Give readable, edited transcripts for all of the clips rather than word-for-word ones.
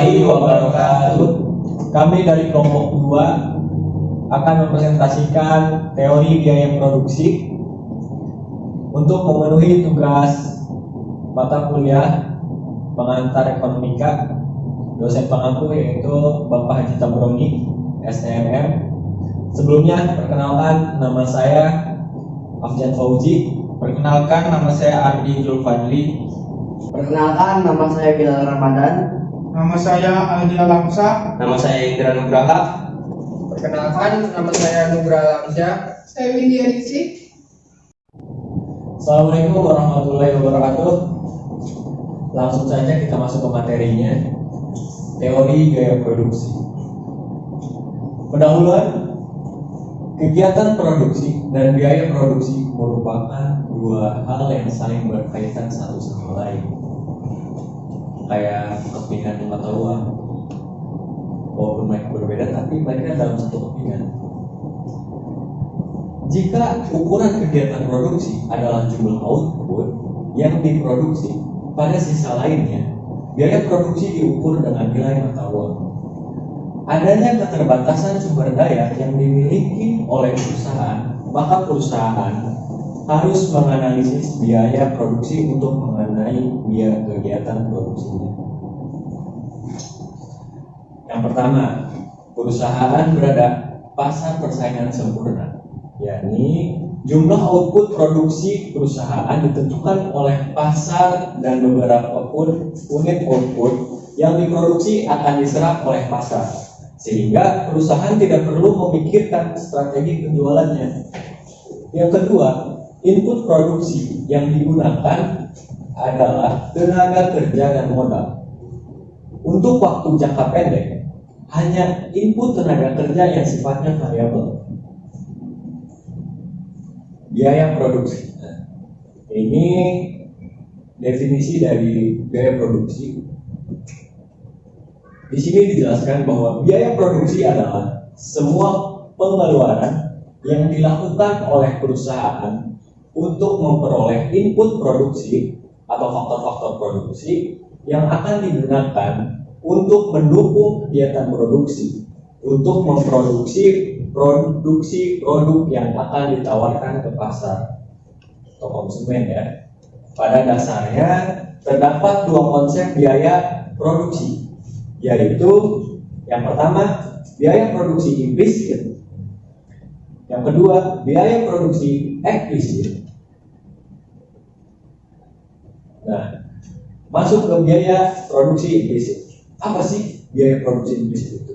warahmatullahi wabarakatuh. Kami dari kelompok 2 akan mempresentasikan teori biaya produksi untuk memenuhi tugas mata kuliah pengantar ekonomika. Dosen pengampu yaitu Bapak Haji Tabroni, SNM. Sebelumnya perkenalkan, nama saya Afjan Fauzi. Perkenalkan, nama saya Ardi Julfadli. Perkenalkan, nama saya Bilal Ramadan. Nama saya Aldi Alamsa. Nama saya Indra Nugraha. Perkenalkan, nama saya Nugraha Alamsyah. Saya Windy Rizky. Assalamualaikum warahmatullahi wabarakatuh. Langsung saja kita masuk ke materinya. Teori biaya produksi. Pendahuluan. Kegiatan produksi dan biaya produksi merupakan dua hal yang saling berkaitan satu sama lain. Kayak kepingan mata uang. Walaupun mereka berbeda, tapi mereka dalam satu kepingan. Jika ukuran kegiatan produksi adalah jumlah output yang diproduksi, pada sisa lainnya, biaya produksi diukur dengan nilai mata uang. Adanya keterbatasan sumber daya yang dimiliki oleh perusahaan, maka perusahaan harus menganalisis biaya produksi untuk mengenai biaya kegiatan produksinya. Yang pertama, perusahaan berada pasar persaingan sempurna, yakni jumlah output produksi perusahaan ditentukan oleh pasar dan beberapa pun unit output yang diproduksi akan diserap oleh pasar, sehingga perusahaan tidak perlu memikirkan strategi penjualannya. Yang kedua, input produksi yang digunakan adalah tenaga kerja dan modal. Untuk waktu jangka pendek, hanya input tenaga kerja yang sifatnya variabel. Biaya produksi. Ini definisi dari biaya produksi. Di sini dijelaskan bahwa biaya produksi adalah semua pengeluaran yang dilakukan oleh perusahaan untuk memperoleh input produksi atau faktor-faktor produksi yang akan digunakan untuk mendukung kegiatan produksi, untuk memproduksi produk yang akan ditawarkan ke pasar atau konsumen ya. Pada dasarnya terdapat dua konsep biaya produksi, yaitu yang pertama biaya produksi implisit, yang kedua biaya produksi eksplisit. Nah, masuk ke biaya produksi implisit. Apa sih biaya produksi implisit itu?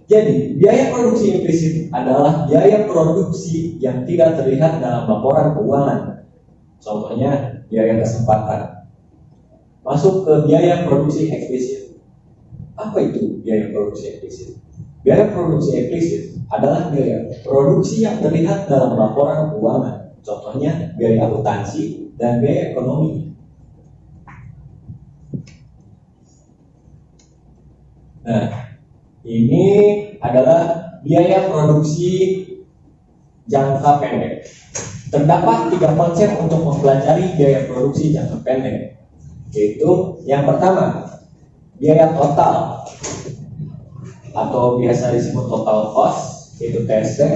Jadi biaya produksi implisit adalah biaya produksi yang tidak terlihat dalam laporan keuangan. Contohnya biaya kesempatan. Masuk ke biaya produksi eksplisit. Apa itu biaya produksi eksplisit? Biaya produksi eksplisit adalah biaya produksi yang terlihat dalam laporan keuangan. Contohnya biaya akuntansi dan biaya ekonomi. Nah, ini adalah biaya produksi jangka pendek. Terdapat tiga konsep untuk mempelajari biaya produksi jangka pendek, yaitu yang pertama biaya total atau biasa disebut total cost, yaitu TC.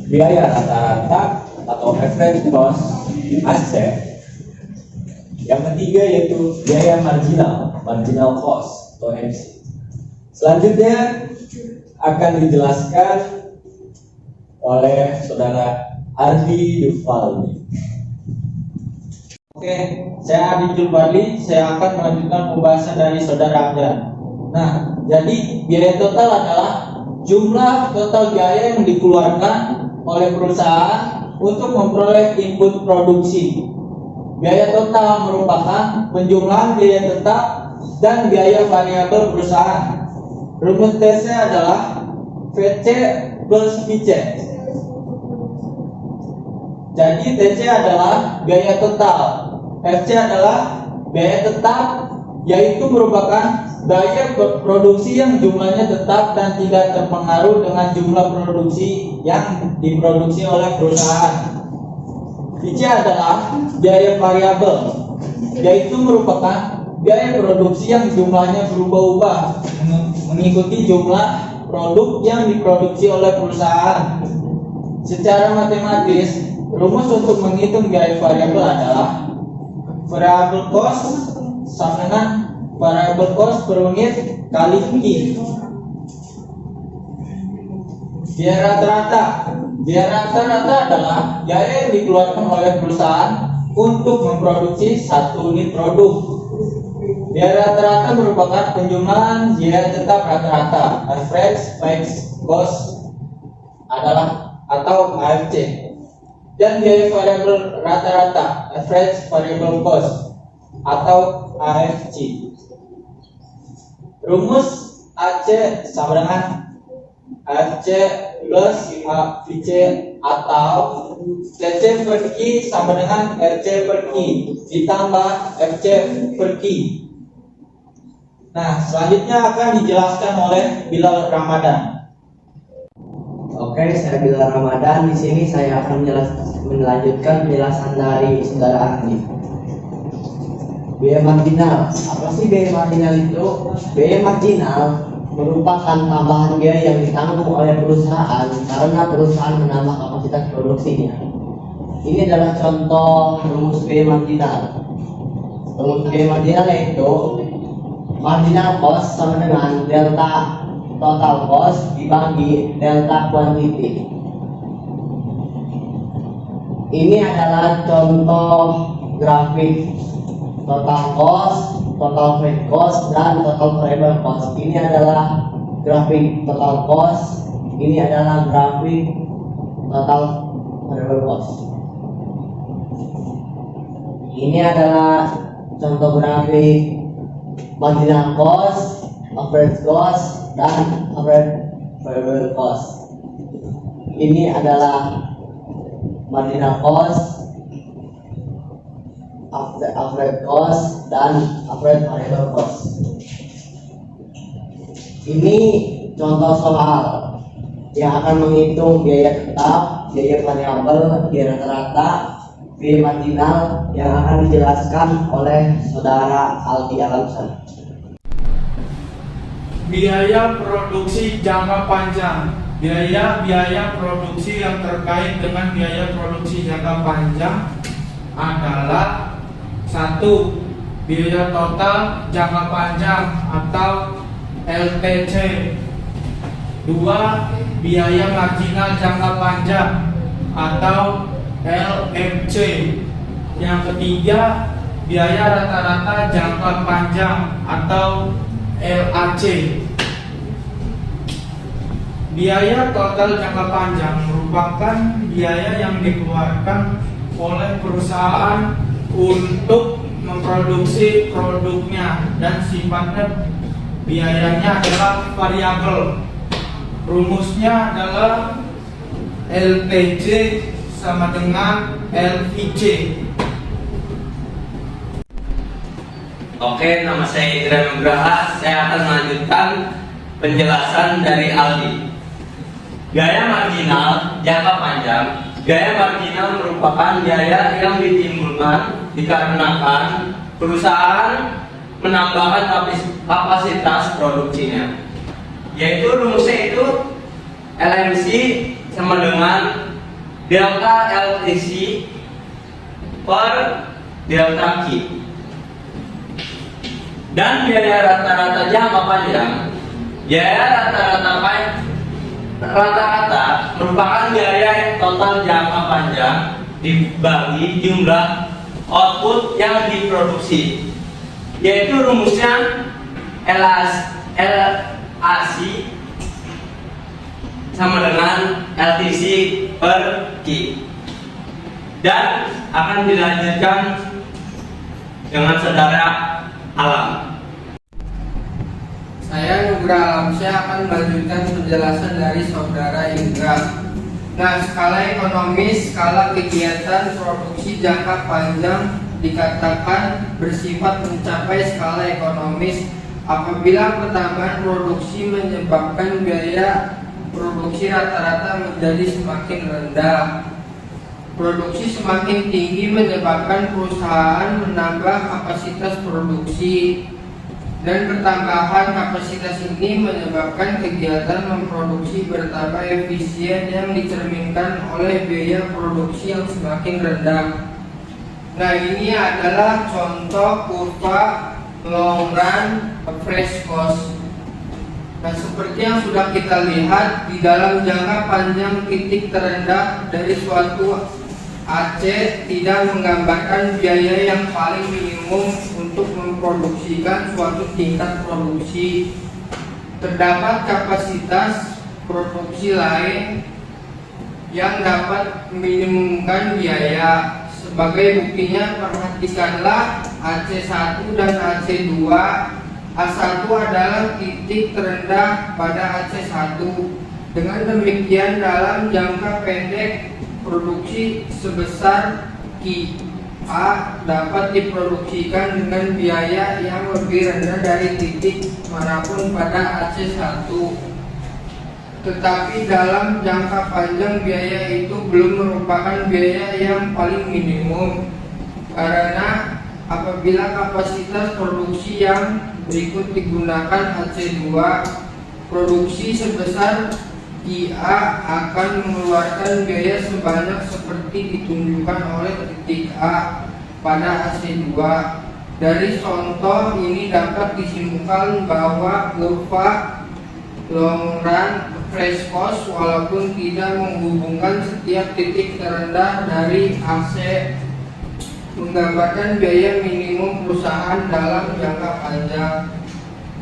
Biaya rata-rata atau average cost, AC. Yang ketiga yaitu biaya marginal cost atau MC. Selanjutnya akan dijelaskan oleh saudara Ardi Julfadli. Oke, saya Ardi Julfadli. Saya akan melanjutkan pembahasan dari saudara Afjan. Nah, jadi biaya total adalah jumlah total biaya yang dikeluarkan oleh perusahaan untuk memperoleh input produksi. Biaya total merupakan penjumlahan biaya tetap dan biaya variabel perusahaan. Rumus tesnya adalah VC plus VC. Jadi TC adalah biaya total, FC adalah biaya tetap, yaitu merupakan biaya produksi yang jumlahnya tetap dan tidak terpengaruh dengan jumlah produksi yang diproduksi oleh perusahaan. VC adalah biaya variabel, yaitu merupakan biaya produksi yang jumlahnya berubah-ubah mengikuti jumlah produk yang diproduksi oleh perusahaan. Secara matematis, rumus untuk menghitung biaya variabel adalah variable cost sama dengan variable cost per unit kali Q. Biaya rata-rata adalah biaya yang dikeluarkan oleh perusahaan untuk memproduksi satu unit produk. Biaya rata-rata merupakan penjumlahan biaya tetap rata-rata average fixed cost adalah atau AFC, dan biaya variabel rata-rata average variable cost atau AFC. Rumus AC sama dengan AFC plus AVC atau CC per Q sama dengan RC per Q ditambah FC per Q. Nah, selanjutnya akan dijelaskan oleh Bilal Ramadan. Oke, saya Bilal Ramadan. Di sini saya akan melanjutkan penjelasan dari saudara ahli. Biaya marginal. Apa sih biaya marginal itu? Biaya marginal merupakan tambahan biaya yang ditanggung oleh perusahaan karena perusahaan menambah kapasitas produksinya. Ini adalah contoh rumus biaya marginal. Rumus biaya marginal yaitu marginal cost sama dengan delta total cost dibagi delta quantity. Ini adalah contoh grafik total cost, total fixed cost, dan total variable cost. Ini adalah grafik total cost, ini adalah grafik total variable cost. Ini adalah contoh grafik marginal cost, average cost, dan average variable cost. Ini adalah marginal cost, average cost, dan average variable cost. Ini contoh soal yang akan menghitung biaya tetap, biaya variabel, biaya rata-rata, biaya marginal yang akan dijelaskan oleh saudara Aldi Alamsan. Biaya produksi jangka panjang. Biaya produksi yang terkait dengan biaya produksi jangka panjang adalah: 1. Biaya total jangka panjang atau LTC. 2. Biaya marginal jangka panjang atau LMC. Yang ketiga, biaya rata-rata jangka panjang atau LAC. Biaya total jangka panjang merupakan biaya yang dikeluarkan oleh perusahaan untuk memproduksi produknya dan sifatnya biayanya adalah variabel. Rumusnya adalah LTC sama dengan LVC. Oke, nama saya Indra Nugraha. Saya akan melanjutkan penjelasan dari Aldi. Biaya marginal jangka panjang. Biaya marginal merupakan biaya yang ditimbulkan dikarenakan perusahaan menambahkan kapasitas produksinya. Yaitu rumusnya itu LMC sama dengan delta LTC per delta Q. Dan biaya rata-rata jangka panjang. Biaya rata-rata merupakan biaya total jangka panjang dibagi jumlah output yang diproduksi, yaitu rumusnya LAC sama dengan LTC per Q. Dan akan dilanjutkan dengan saudara Alam. Saya Nugra Alamsyah akan melanjutkan penjelasan dari saudara Indra. Nah, skala ekonomis, skala kegiatan produksi jangka panjang dikatakan bersifat mencapai skala ekonomis apabila penambahan produksi menyebabkan biaya produksi rata-rata menjadi semakin rendah. Produksi semakin tinggi menyebabkan perusahaan menambah kapasitas produksi, dan pertambahan kapasitas ini menyebabkan kegiatan memproduksi bertambah efisien yang dicerminkan oleh biaya produksi yang semakin rendah. Nah, ini adalah contoh kurva long run average cost. Nah, seperti yang sudah kita lihat, di dalam jangka panjang titik terendah dari suatu AC tidak menggambarkan biaya yang paling minimum untuk memproduksikan suatu tingkat produksi. Terdapat kapasitas produksi lain yang dapat meminimumkan biaya. Sebagai buktinya, perhatikanlah AC1 dan AC2. A1 adalah titik terendah pada AC1. Dengan demikian, dalam jangka pendek, produksi sebesar QA dapat diproduksikan dengan biaya yang lebih rendah dari titik manapun pada AC1. Tetapi dalam jangka panjang, biaya itu belum merupakan biaya yang paling minimum, karena apabila kapasitas produksi yang berikut digunakan AC2, produksi sebesar IA akan mengeluarkan biaya sebanyak seperti ditunjukkan oleh titik A pada AC2. Dari contoh ini dapat disimpulkan bahwa kurva long run average cost walaupun tidak menghubungkan setiap titik terendah dari AC menggambarkan biaya minimum perusahaan dalam jangka panjang.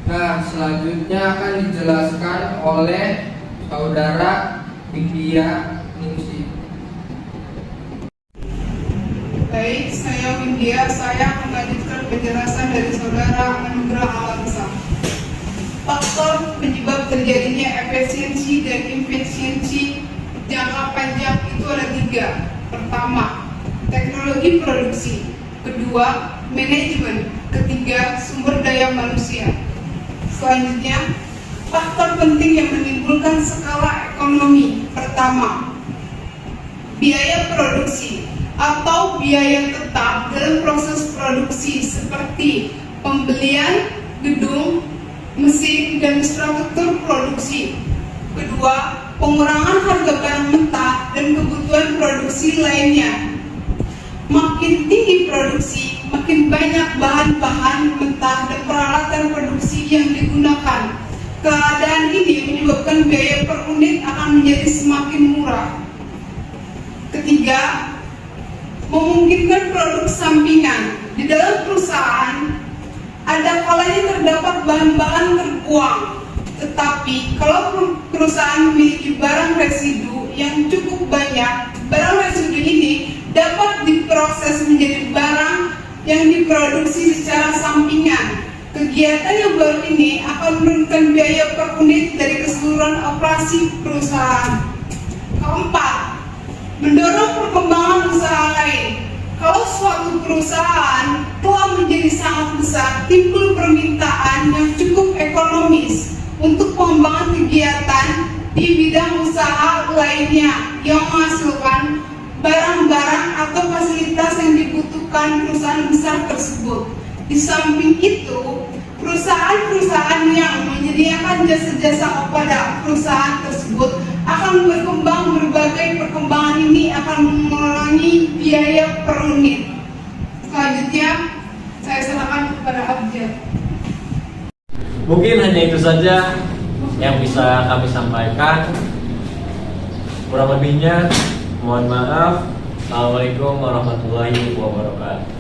Nah, selanjutnya akan dijelaskan oleh Saudara Widya Ningsih. Baik, saya Widya. Saya akan melanjutkan penjelasan dari Saudara Anugrah Alamsa. Faktor penyebab terjadinya efisiensi dan inefisiensi jangka panjang itu ada 3. Pertama, teknologi produksi. Kedua, manajemen. Ketiga, sumber daya manusia. Selanjutnya, faktor penting yang menimbulkan skala ekonomi. Pertama, biaya produksi atau biaya tetap dalam proses produksi seperti pembelian gedung, mesin, dan struktur produksi. Kedua, pengurangan harga barang mentah dan kebutuhan produksi lainnya. Makin tinggi produksi, makin banyak bahan-bahan mentah dan peralatan produksi yang digunakan. Keadaan ini menyebabkan biaya per unit akan menjadi semakin murah. Ketiga, memungkinkan produk sampingan. Di dalam perusahaan, ada kalanya terdapat bahan-bahan terbuang. Tetapi kalau perusahaan memiliki barang residu yang cukup banyak, barang residu ini dapat diproses menjadi barang yang diproduksi secara sampingan. Kegiatan yang baru ini akan menurunkan biaya per unit dari keseluruhan operasi perusahaan. Keempat, mendorong perkembangan usaha lain. Kalau suatu perusahaan telah menjadi sangat besar, timbul permintaan yang cukup ekonomis untuk pengembangan kegiatan di bidang usaha lainnya yang menghasilkan barang-barang atau fasilitas yang dibutuhkan perusahaan besar tersebut. Di samping itu, perusahaan-perusahaan yang menyediakan jasa-jasa kepada perusahaan tersebut akan berkembang. Berbagai perkembangan ini akan mengurangi biaya per unit. Selanjutnya, saya serahkan kepada Abjad. Mungkin hanya itu saja yang bisa kami sampaikan. Kurang lebihnya, mohon maaf. Assalamualaikum warahmatullahi wabarakatuh.